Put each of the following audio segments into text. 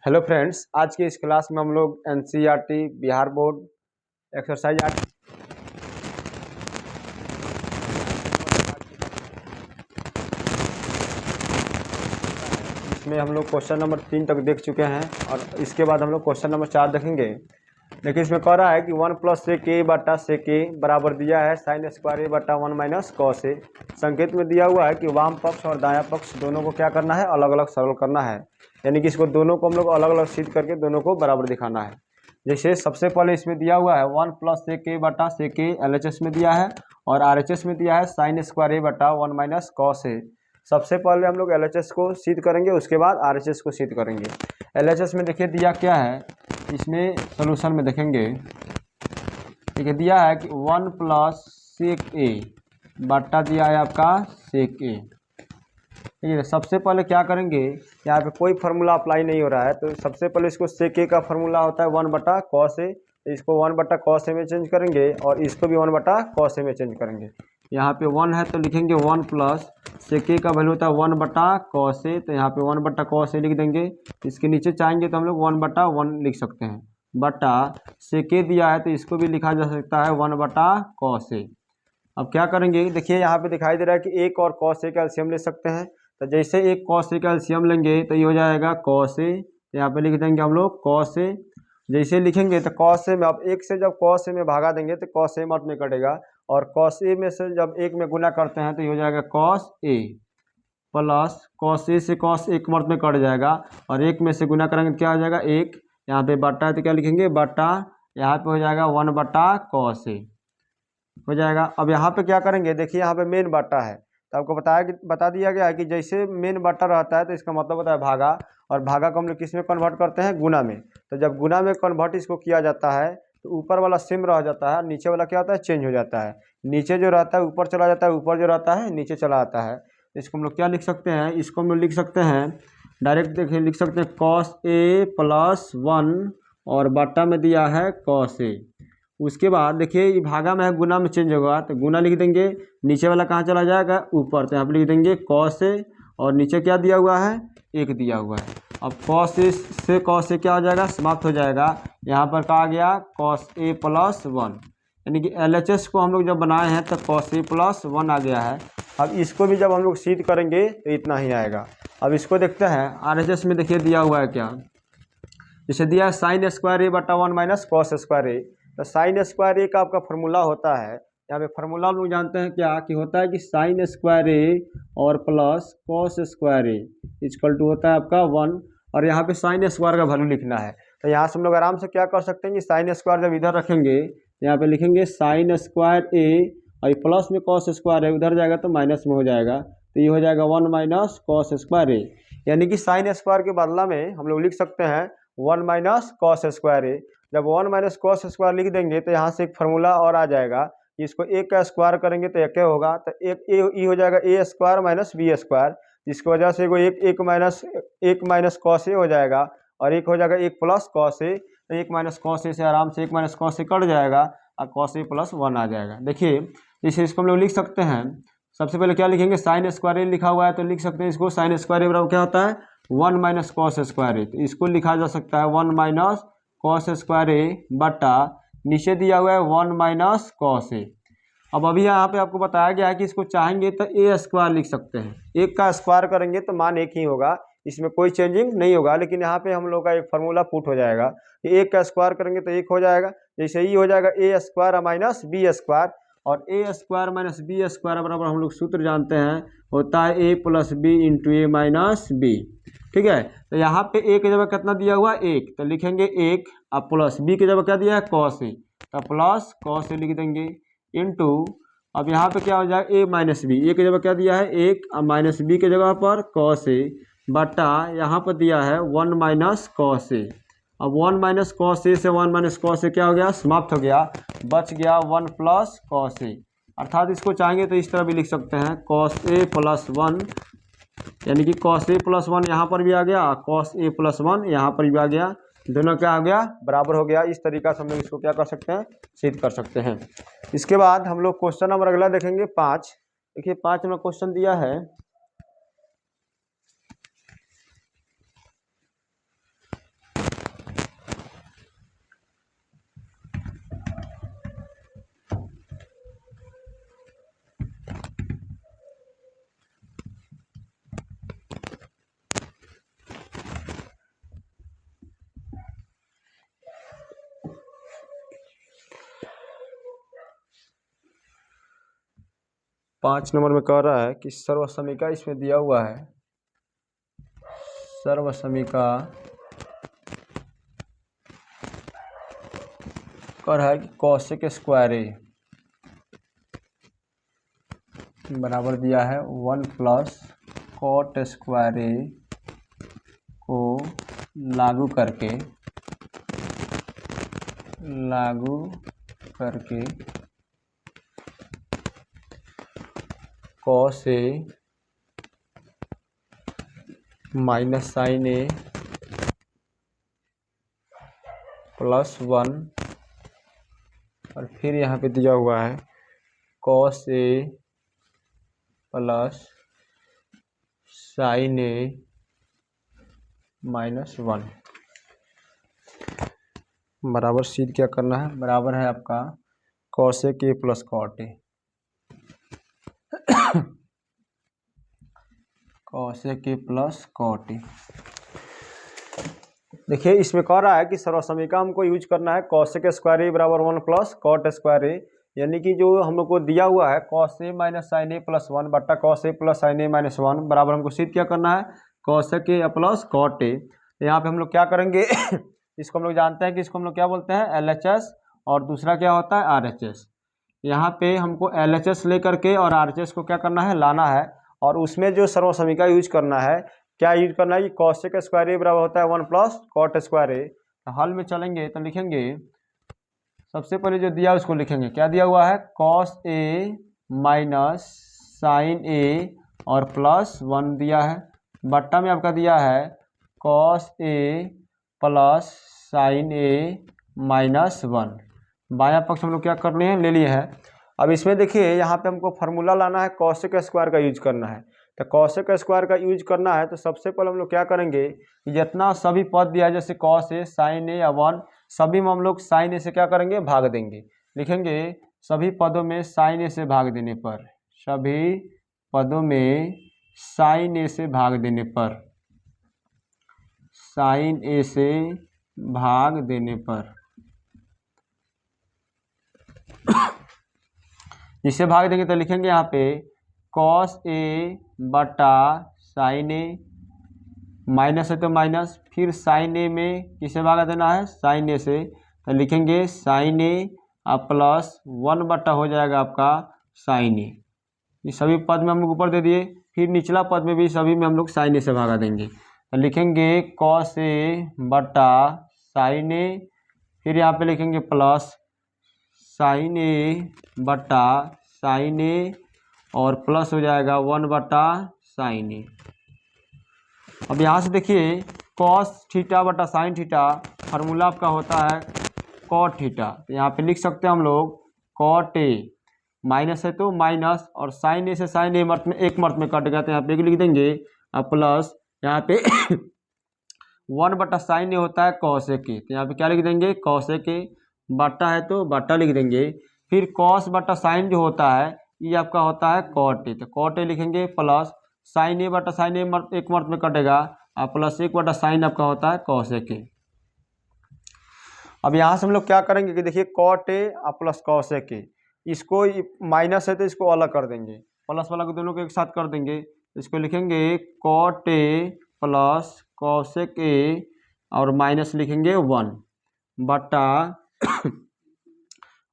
Hello friends, आज की इस क्लास में हम लोग एनसीईआरटी बिहार बोर्ड एक्सरसाइज 8 इसमें हम लोग क्वेश्चन नंबर 3 तक देख चुके हैं और इसके बाद हम लोग क्वेश्चन नंबर 4 देखेंगे। देखिए इसमें कह रहा है कि 1 प्लस सेक ए बटा सेक ए बराबर दिया है साइन स्क्वायर ए बटा 1 माइनस कॉस ए। संकेत में दिया हुआ है कि वाम पक्ष और दायां पक्ष दोनों को क्या करना है, अलग अलग सरल करना है। यानी कि इसको दोनों को हम लोग अलग अलग सिद्ध करके दोनों को बराबर दिखाना है। जैसे सबसे पहले इसमें दिया हुआ है 1 प्लस सेक ए बटा सेक ए LHS में दिया है और RHS में दिया है साइन स्क्वायर ए बटा 1 माइनस कॉस ए। सबसे पहले हम लोग LHS को सिद्ध करेंगे, उसके बाद RHS को सिद्ध करेंगे। LHS में देखिए दिया क्या है, इसमें सोल्यूशन में देखेंगे। देखिए दिया है कि 1 प्लस सेक ए बटा दिया है आपका सेक ए। ठीक है, सबसे पहले क्या करेंगे, यहाँ पे कोई फार्मूला अप्लाई नहीं हो रहा है तो सबसे पहले इसको सेक ए का फार्मूला होता है 1 बटा कॉस ए, तो इसको 1 बटा कॉस ए में चेंज करेंगे और इसको भी 1 बटा कॉस ए में चेंज करेंगे। यहाँ पे 1 है तो लिखेंगे 1 प्लस सेक ए का वैल्यू होता है 1 बटा कॉस ए, तो यहाँ पे 1 बटा कॉस ए लिख देंगे। इसके नीचे चाहेंगे तो हम लोग 1 बटा 1 लिख सकते हैं, बटा सेक ए दिया है तो इसको भी लिखा जा सकता है 1 बटा कॉस ए। अब क्या करेंगे, देखिए यहाँ पे दिखाई दे रहा है कि एक और कॉस ए का एलसीएम ले सकते हैं, तो जैसे एक कॉस ए का एलसीएम लेंगे तो ये हो जाएगा कॉस ए, यहाँ पे लिख देंगे हम लोग कॉस ए। जैसे लिखेंगे तो कॉस ए में अब एक से जब कॉस ए में भागा देंगे तो कॉस ए मत में कटेगा और कॉस ए में से जब एक में गुना करते हैं तो ये हो जाएगा cos A plus cos A से कॉस एक मर्द में कट जाएगा और एक में से गुना करेंगे तो क्या हो जाएगा एक, यहाँ पे बटा है तो क्या लिखेंगे बटा, यहाँ पे हो जाएगा 1 बटा कॉस ए हो जाएगा। अब यहाँ पे क्या करेंगे, देखिए यहाँ पे मेन बटा है तो आपको बता दिया गया है कि जैसे मेन बटा रहता है तो इसका मतलब होता है भागा, और भागा को हम लोग किस में कन्वर्ट करते हैं, गुना में। तो जब गुना में कन्वर्ट इसको किया जाता है तो ऊपर वाला सेम रह जाता है, नीचे वाला क्या होता है, चेंज हो जाता है। नीचे जो रहता है ऊपर चला जाता है, ऊपर जो रहता है नीचे चला आता है। इसको हम लोग क्या लिख सकते हैं, इसको हम लोग लिख सकते हैं डायरेक्ट, देखिए लिख सकते हैं कॉस ए प्लस 1 और बटा में दिया है कॉस ए। उसके बाद देखिए ये भागा में है, गुना में चेंज होगा तो गुना लिख देंगे, नीचे वाला कहाँ चला जाएगा, ऊपर, तो यहाँ पर लिख देंगे कॉस ए और नीचे क्या दिया हुआ है, एक दिया हुआ है। अब कॉस ए से कॉस ए क्या हो जाएगा, समाप्त हो जाएगा। यहाँ पर कहा गया कॉस ए प्लस 1, यानी कि LHS को हम लोग जब बनाए हैं तो कॉस ए प्लस 1 आ गया है। अब इसको भी जब हम लोग सिद्ध करेंगे तो इतना ही आएगा। अब इसको देखते हैं RHS में, देखिए दिया हुआ है क्या, जैसे दिया है साइन स्क्वायर ए बटा 1 माइनस कॉस स्क्वायर ए। तो साइन स्क्वायर ए का आपका फार्मूला होता है, यहाँ पे फार्मूला हम लोग जानते हैं क्या कि होता है कि साइन स्क्वायर ए और plus cos square A equal to होता है आपका 1, और यहाँ पे साइन स्क्वायर का वैल्यू लिखना है। तो यहाँ से हम लोग आराम से क्या कर सकते हैं कि साइन स्क्वायर जब इधर रखेंगे तो यहाँ पे लिखेंगे साइन स्क्वायर ए और ये प्लस में कॉस स्क्वायर है, उधर जाएगा तो माइनस में हो जाएगा, तो ये हो जाएगा 1 माइनस कॉस स्क्वायर ए। यानी कि साइन स्क्वायर के बदला में हम लोग लिख सकते हैं 1 माइनस कॉस स्क्वायर ए। जब 1 माइनस कॉस स्क्वायर लिख देंगे तो यहाँ से एक फार्मूला और आ जाएगा, इसको ए का स्क्वायर करेंगे तो एक होगा, तो एक ए हो जाएगा ए स्क्वायर माइनस बी स्क्वायर, जिसकी वजह से एक माइनस कॉस ए हो जाएगा और एक हो जाएगा एक प्लस कॉस ए। तो एक माइनस कॉस ए से आराम से एक माइनस कॉस ए कट जाएगा और कॉस ए प्लस 1 आ जाएगा। देखिए इसे इसको हम लोग लिख सकते हैं, सबसे पहले क्या लिखेंगे, साइन स्क्वायर ए लिखा हुआ है तो लिख सकते हैं इसको साइन स्क्वायर ए बराबर क्या होता है 1 माइनस कॉस स्क्वायर ए, तो इसको लिखा जा सकता है 1 माइनस कॉस स्क्वायर ए बटा नीचे दिया हुआ है 1 माइनस कॉस ए। अब अभी यहाँ पे आपको बताया गया है कि इसको चाहेंगे तो ए स्क्वायर लिख सकते हैं, एक का स्क्वायर करेंगे तो मान एक ही होगा, इसमें कोई चेंजिंग नहीं होगा। लेकिन यहाँ पे हम लोग का एक फार्मूला पुट हो जाएगा कि एक का स्क्वायर करेंगे तो एक हो जाएगा, जैसे ही हो जाएगा ए स्क्वायर माइनस बी स्क्वायर, और A square minus B square बराबर हम लोग सूत्र जानते हैं होता है A plus B into A minus B. ठीक है, तो यहाँ पे ए की जगह कितना दिया हुआ एक, तो लिखेंगे एक, अब प्लस बी की जगह क्या दिया है कॉस ए, तो प्लस कॉस ए लिख देंगे इंटू, अब यहाँ पे क्या हो जाएगा ए माइनस बी, ए की जगह क्या दिया है एक, अब माइनस बी की जगह पर कॉस ए बटा यहाँ पर दिया है 1 माइनस कॉस ए। अब 1 माइनस कॉस ए से 1 माइनस कॉस ए क्या हो गया, समाप्त हो गया, बच गया 1 प्लस कॉस ए। अर्थात इसको चाहेंगे तो इस तरह भी लिख सकते हैं कॉस ए प्लस 1, यानी कि कॉस ए प्लस 1 यहाँ पर भी आ गया, कॉस ए प्लस 1 यहाँ पर भी आ गया, दोनों क्या हो गया, बराबर हो गया। इस तरीका से हम लोग इसको क्या कर सकते हैं, सिद्ध कर सकते हैं। इसके बाद हम लोग क्वेश्चन नंबर अगला देखेंगे 5। देखिए 5 में क्वेश्चन दिया है, 5 नंबर में कह रहा है कि सर्वसमीका इसमें दिया हुआ है, सर्वसमीका कह रहा है कि कॉसेक स्क्वायर ए बराबर दिया है 1 प्लस कॉट स्क्वायर ए को लागू करके cos A minus sine A plus 1 और फिर यहाँ पे दिया हुआ है cos A plus sine A minus 1 बराबर सीध क्या करना है, बराबर है आपका cosec A plus cot A, cosec A plus cot A. देखिए इसमें कह रहा है कि सर्वसमीका हमको यूज करना है कॉसेक स्क्वायर ए बराबर 1 प्लस कॉट स्क्वायर ए, यानी कि जो हम लोग को दिया हुआ है cos A minus sine A plus 1 बट्टा cos A plus sine A minus 1 बराबर हमको सिद्ध क्या करना है cosec A plus cot A. यहाँ पे हम लोग क्या करेंगे इसको हम लोग जानते हैं कि इसको हम लोग क्या बोलते हैं LHS और दूसरा क्या होता है RHS। यहाँ पे हमको LHS लेकर के और RHS को क्या करना है लाना है, और उसमें जो सर्वसमीका यूज करना है, क्या यूज करना है कि कॉसेक स्क्वायर ए बराबर होता है 1 प्लस कॉट स्क्वायर ए। हल में चलेंगे तो लिखेंगे, सबसे पहले जो दिया उसको लिखेंगे, क्या दिया हुआ है कॉस ए माइनस साइन ए और प्लस 1 दिया है, बट्टा में आपका दिया है cos A plus sine A minus 1। बायां पक्ष हम लोग क्या करने हैं ले लिए हैं। अब इसमें देखिए यहाँ पे हमको फार्मूला लाना है, कॉसेक स्क्वायर का यूज करना है। तो कॉसेक स्क्वायर का यूज करना है तो सबसे पहले हम लोग क्या करेंगे, जितना सभी पद दिया है जैसे कॉस ए साइन ए या 1, सभी में हम लोग साइन ए से क्या करेंगे भाग देंगे। लिखेंगे सभी पदों में साइन ए से भाग देने पर, सभी पदों में साइन ए से भाग देने पर, साइन ए से भाग देने पर जिससे भाग देंगे तो लिखेंगे यहाँ पे कॉस ए बटा साइन ए, माइनस है तो माइनस, फिर साइन ए में किसे भागा देना है साइन ए से, तो लिखेंगे साइन ए प्लस 1 बटा हो जाएगा आपका साइन ए। ये सभी पद में हम लोग ऊपर दे दिए, फिर निचला पद में भी सभी में हम लोग साइन ए से भागा देंगे, तो लिखेंगे कॉस ए बटा साइन ए, फिर यहाँ पे लिखेंगे प्लस साइन ए बटा साइन ए और प्लस हो जाएगा 1 बटा साइन ए। अब यहाँ से देखिए कॉस थीटा बटा साइन थीटा फार्मूला आपका होता है कॉट थीटा, तो यहाँ पे लिख सकते हैं हम लोग कॉट ए, माइनस है तो माइनस और साइन ए से साइन ए मर्त में एक मर्त में कट गया तो यहाँ पे लिख देंगे प्लस यहाँ पे 1 बटा साइन ए होता है कॉसेक ए, तो यहाँ पे क्या लिख देंगे कॉसेक ए, बटा है तो बटा लिख देंगे, फिर कॉस बटा साइन जो होता है ये आपका होता है कॉट ए, तो कॉट ए लिखेंगे प्लस साइन ए बटा साइन ए एक मर्त में कटेगा प्लस 1 बटा साइन आपका होता है कॉसेक ए। अब यहाँ से हम लोग क्या करेंगे कि देखिए cot A plus cosec A, इसको माइनस है तो इसको अलग कर देंगे, प्लस वाला को दोनों को एक साथ कर देंगे, इसको लिखेंगे cot A plus cosec A और माइनस लिखेंगे 1 बटा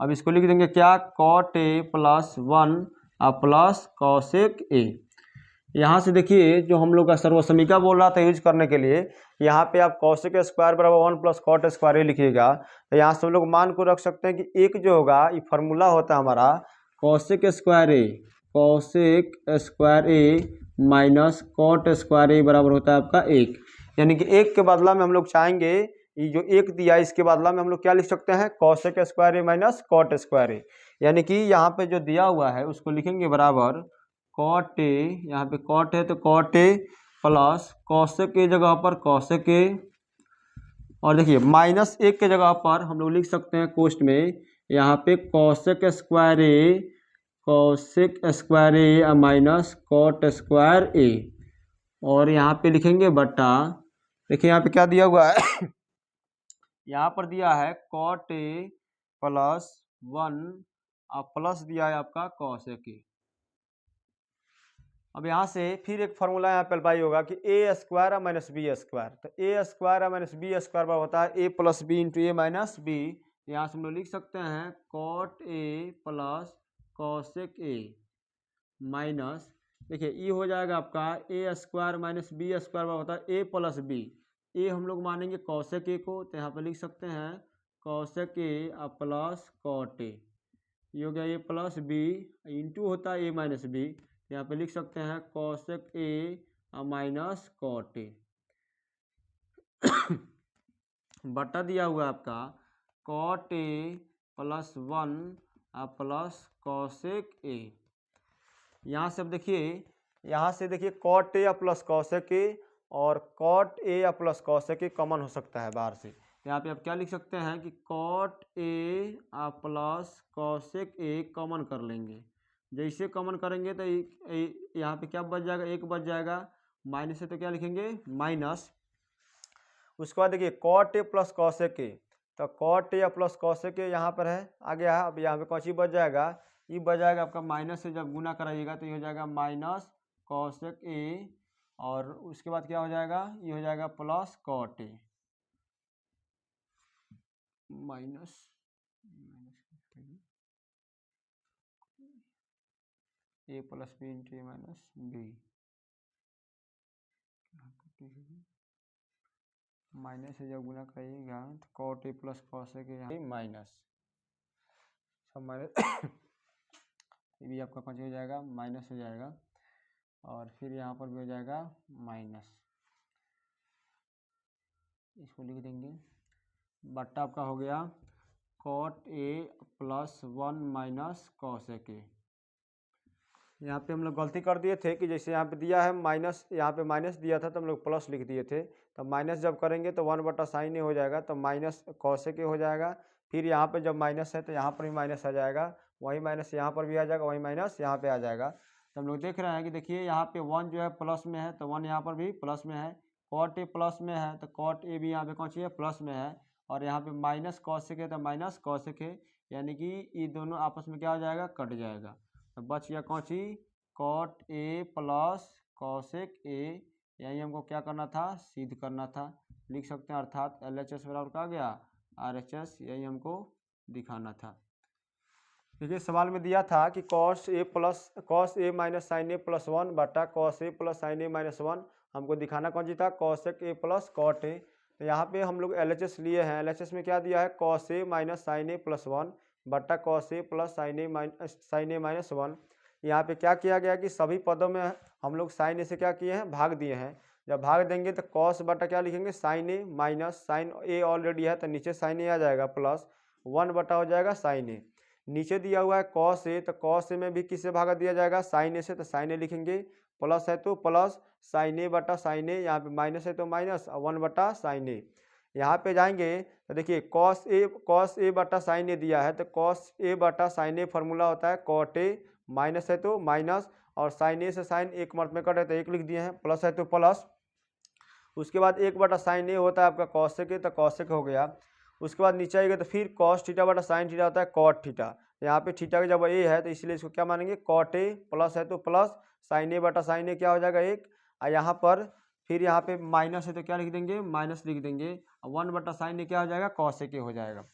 अब इसको लिख देंगे क्या cot A plus 1 plus cosec A. यहाँ से देखिए जो हम लोग का सर्वसमीका बोल रहा था यूज करने के लिए, यहाँ पे आप कॉसेक स्क्वायर बराबर 1 प्लस कॉट स्क्वायर ए लिखिएगा, तो यहाँ से हम लोग मान को रख सकते हैं कि एक जो होगा ये फार्मूला होता है हमारा कॉसेक स्क्वायर ए, कॉसेक स्क्वायर ए माइनस कॉट स्क्वायर ए बराबर होता है आपका 1, यानी कि 1 के बदला में हम लोग चाहेंगे ये जो 1 दिया है इसके बदला में हम लोग क्या लिख सकते हैं कॉसेक स्क्वायर ए माइनस कॉट स्क्वायर ए, यानी कि यहाँ पे जो दिया हुआ है उसको लिखेंगे बराबर कॉट ए, यहाँ पे कॉट है तो cot A plus cosec A जगह पर कॉसेक ए, और देखिए माइनस 1 के जगह पर हम लोग लिख सकते हैं कोष्ट में यहाँ पे cosec square A minus cot square A, और यहाँ पे लिखेंगे बटा, देखिए यहाँ पे क्या दिया हुआ है यहाँ पर दिया है कॉट ए प्लस 1 और प्लस दिया है आपका कॉसेक ए, अब यहाँ से फिर एक फार्मूला यहाँ पे अप्लाई होगा कि A square minus B square, तो A square minus B square बराबर होता है A plus B into A minus B. यहाँ से हम लोग लिख सकते हैं cot A plus cosec A minus, देखिए ये हो जाएगा आपका A square minus B square बराबर होता है ए प्लस बी। ए हम लोग मानेंगे कॉसेक ए को, तो यहाँ पे लिख सकते हैं cosec A plus cot A, ये हो गया ए प्लस बी इंटू होता है ए माइनस बी, यहाँ पे लिख सकते हैं cosec A minus cot A बटा दिया हुआ है आपका cot A plus 1 plus cosec A. यहाँ से अब देखिए, यहाँ से देखिए cot A plus cosec A और cot A plus cosec A common हो सकता है बाहर से, यहाँ पे आप क्या लिख सकते हैं कि cot A plus cosec A common कर लेंगे। जैसे कॉमन करेंगे तो यहाँ पे क्या बच जाएगा, एक बच जाएगा, माइनस से तो क्या लिखेंगे माइनस। उसके बाद देखिए cot A plus cosec A, तो cot A plus cosec A यहाँ पर है आ गया है। अब यहाँ पे कौन सी बच जाएगा, ये बच जाएगा आपका माइनस से जब गुना कराइएगा तो ये हो जाएगा माइनस कॉसेक ए, और उसके बाद क्या हो जाएगा, ये हो जाएगा plus cot A minus A plus B into A minus B, minus से जब गुना करिएगा तो cot A plus cosec A minus सब माइनस ये भी आपका कौन हो जाएगा माइनस हो जाएगा, और फिर यहाँ पर भी हो जाएगा माइनस, इसको लिख देंगे बट्टा आपका हो गया cot A plus 1 minus cosec A. यहाँ पे हम लोग गलती कर दिए थे कि जैसे यहाँ पे दिया है माइनस, यहाँ पे माइनस दिया था तो हम लोग प्लस लिख दिए थे, तो माइनस जब करेंगे तो 1 बटा साइन ए हो जाएगा, तो माइनस कॉसेक ए हो जाएगा। फिर यहाँ पे जब माइनस है तो यहाँ पर भी माइनस आ जाएगा, वही माइनस यहाँ पर भी आ जाएगा, वही माइनस यहाँ पे आ जाएगा। तो हम लोग देख रहे हैं कि देखिए यहाँ पे 1 जो है प्लस में है तो 1 यहाँ पर भी प्लस में है, कॉट ए प्लस में है तो कॉट ए भी यहाँ पे कौन सी है प्लस में है, और यहाँ पे माइनस कॉसेक है तो माइनस कॉसेक है, यानी कि ये दोनों आपस में क्या हो जाएगा कट जाएगा। तो बच गया कौन सी cot A plus cosec A, यही हमको क्या करना था सिद्ध करना था, लिख सकते हैं अर्थात LHS बराबर का गया RHS, यही हमको दिखाना था। देखिए सवाल में दिया था कि cos A minus sine A plus 1 बटा cos A plus sine A minus 1, हमको दिखाना कौन सी था cosec A plus cot A. तो यहाँ पे हम लोग LHS लिए हैं, LHS में क्या दिया है cos A minus sine A plus 1 बटा cos A plus sine A minus 1। यहाँ पे क्या किया गया कि सभी पदों में हम लोग साइन ए से क्या किए हैं भाग दिए हैं, जब भाग देंगे तो कॉस बटा क्या लिखेंगे sign A minus sine A already है तो नीचे साइन ए आ जाएगा प्लस 1 बटा हो जाएगा साइन ए, नीचे दिया हुआ है कॉस ए, तो कॉस ए में भी किससे भागा दिया जाएगा साइन ए से, तो साइन ए लिखेंगे, प्लस है तो प्लस साइन ए बटा साइन ए, यहाँ पे माइनस है तो माइनस 1 बटा साइन ए। यहाँ पे जाएंगे तो देखिए कॉस ए बटा साइन ए दिया है, तो कॉस ए बटा साइन ए फार्मूला होता है कॉट ए, माइनस है तो माइनस, और साइन ए से साइन एक मर्द में कट है तो एक लिख दिए हैं, प्लस है तो प्लस। उसके बाद 1 बटा साइन ए होता है आपका कॉसेक, तो कॉसेक हो गया। उसके बाद नीचे आएगा तो फिर कॉस थीटा बटा साइन थीटा होता है कॉट थीटा, यहाँ पे थीटा का जब ए है तो इसलिए इसको क्या मानेंगे कॉट ए, प्लस है तो प्लस साइन ए बटा साइन ए क्या हो जाएगा 1, और यहाँ पर फिर यहाँ पे माइनस है तो क्या लिख देंगे माइनस लिख देंगे, 1 बटा साइन ए क्या हो जाएगा कॉसेक ए हो जाएगा।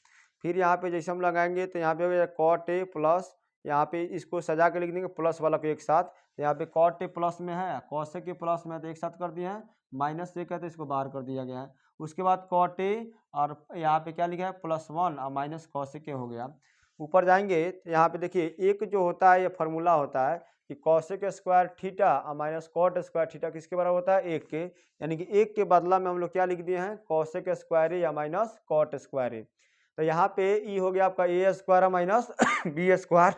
फिर यहाँ पे जैसे हम लगाएंगे तो यहाँ पे हो जाएगा कॉट ए प्लस, यहाँ पे इसको सजा के लिख देंगे प्लस वाला को एक साथ, तो यहाँ पे कॉट ए प्लस में है कॉसेक ए प्लस में है तो एक साथ कर दिए हैं, माइनस से कहते इसको बाहर कर दिया गया है। उसके बाद कॉट ए और यहाँ पे क्या लिखा है +1 और माइनस कॉसेक ए हो गया। ऊपर जाएंगे तो यहाँ पे देखिए एक जो होता है ये फार्मूला होता है कि कॉसेक स्क्वायर थीटा और माइनस कॉट स्क्वायर थीटा किसके बराबर होता है 1 के, यानी कि 1 के बदला में हम लोग क्या लिख दिए हैं कॉसेक स्क्वायर या माइनस कॉट स्क्वायर। तो यहाँ पे ई हो गया आपका A square minus B square,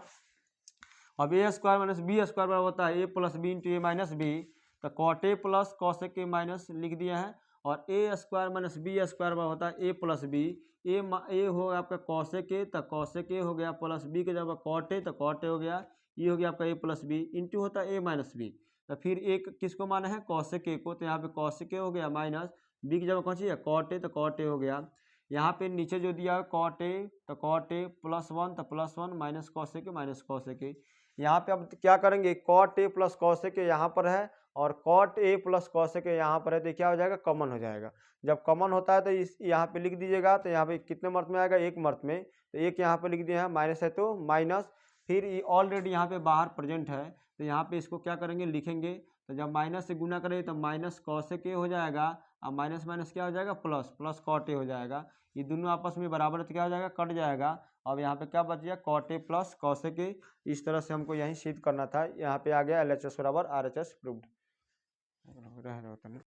अब A square minus B square बराबर होता है A plus B into A minus B, तो cot A plus cosec A minus लिख दिया है, और A square minus B square बराबर होता है ए प्लस बी, ए हो गया आपका कॉसेक ए तो कॉसेक ए हो गया, प्लस बी के जब कॉट ए तो कॉट ए हो गया, ये हो गया आपका ए प्लस बी इंटू होता है ए माइनस बी, तो फिर एक किसको माना है कॉसेक ए को, तो यहाँ पे कॉसेक ए हो गया माइनस बी की जगह कौन सी है कॉट ए, तो कॉट ए हो गया। यहाँ पे नीचे जो दिया है कॉट ए तो कॉट ए +1 तो +1 minus cosec A minus cosec A, यहाँ पे अब क्या करेंगे, कॉट ए प्लस कॉसेक यहाँ पर है और कॉट ए प्लस कॉसेक यहाँ पर है, तो क्या हो जाएगा, कॉमन हो जाएगा। जब कॉमन होता है तो इस यहाँ पे लिख दीजिएगा, तो यहाँ पे कितने मर्त में आएगा, एक मर्त में, तो एक यहाँ पे लिख दिया है, माइनस है तो माइनस, फिर ऑलरेडी यहाँ पे बाहर प्रेजेंट है तो यहाँ पे इसको क्या करेंगे, लिखेंगे। तो जब माइनस से गुना करेंगे तो माइनस कॉसेक ए हो जाएगा, अब माइनस माइनस क्या हो जाएगा, प्लस, प्लस कॉट ए हो जाएगा। ये दोनों आपस में बराबर तो क्या हो जाएगा, कट जाएगा। अब यहाँ पे क्या बच गया, cot A plus cosec A. इस तरह से हमको यहीं सिद्ध करना था। यहाँ पे आ गया LHS बराबर RHS प्रूव्ड।